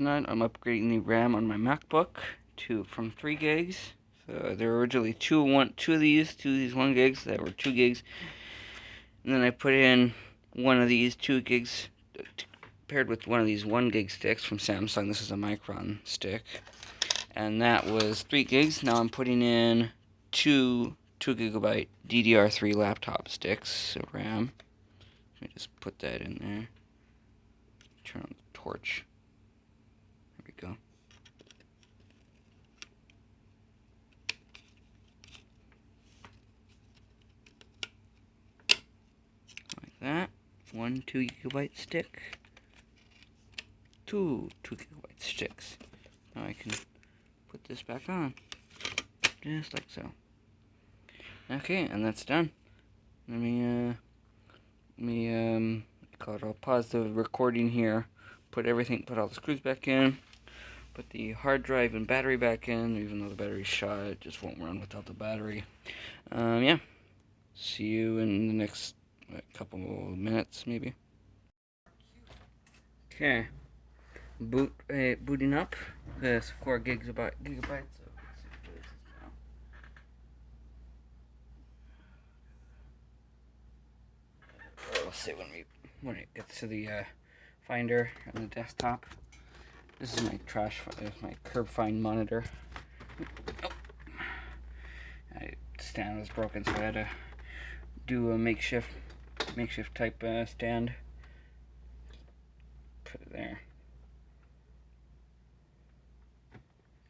tonight. I'm upgrading the RAM on my MacBook from 3 gigs. So there were originally two of these 1 gigs that were 2 gigs. And then I put in one of these 2 gigs paired with one of these 1 gig sticks from Samsung. This is a Micron stick. And that was 3 gigs. Now I'm putting in 2 gigabyte DDR3 laptop sticks of RAM. Let me just put that in there. Turn on the torch. There we go. Like that. 1 2 gigabyte stick. 2 gigabyte sticks. Now I can put this back on. Just like so. Okay, and that's done. Let me I'll pause the recording here, put all the screws back in, put the hard drive and battery back in, even though the battery's shot, it just won't run without the battery. Yeah, see you in the next couple minutes, maybe. Okay, booting up this 4 gigabytes. We'll see when it gets to the Finder on the desktop. This is my my curve find monitor. Oh. My stand was broken, so I had to do a makeshift type stand. Put it there.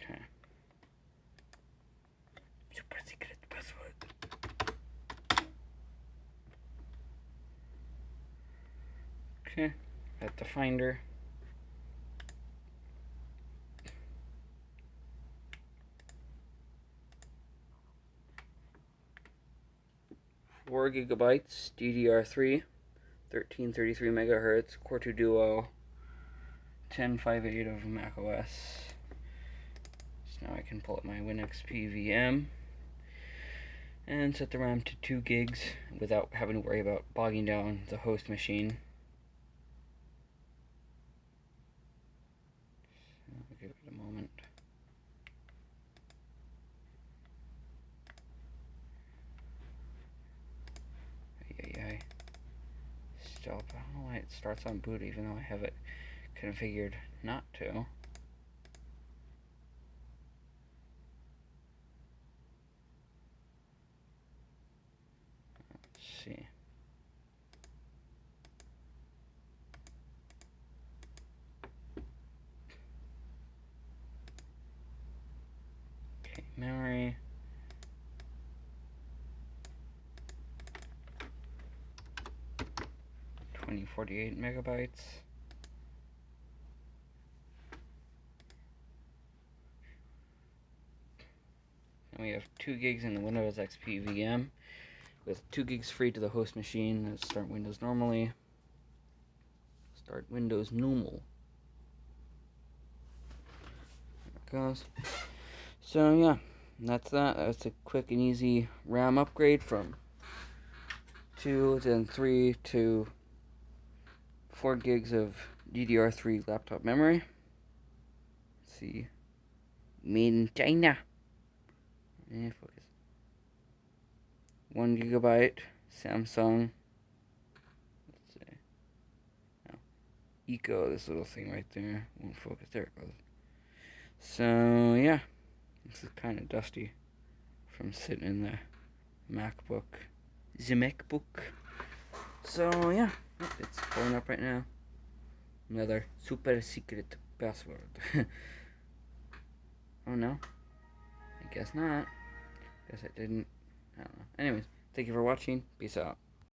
Okay. Super secret password. Okay. At the Finder. Four gigabytes DDR3, 1333 megahertz, Core 2 Duo, 10.5.8 of macOS. So now I can pull up my WinXP VM and set the RAM to 2 gigs without having to worry about bogging down the host machine. I'll give it a moment. Stop. I don't know why it starts on boot even though I have it configured not to. Let's see. Okay, memory. Twenty 48 megabytes. And we have 2 gigs in the Windows XP VM with 2 gigs free to the host machine. Let's start Windows normally. Start Windows normal. There it goes. So yeah, that's that. That's a quick and easy RAM upgrade from 2 then 3 to 4 gigs of DDR3 laptop memory. Let's see. Made in China. And focus. 1 gigabyte Samsung. Let's see. No. Eco, this little thing right there. Won't focus. There it goes. So yeah, this is kind of dusty from sitting in the MacBook. The MacBook. So yeah, it's pulling up right now. Another super secret password. Oh no, I guess not. Guess I didn't. I don't know. Anyways, thank you for watching. Peace out.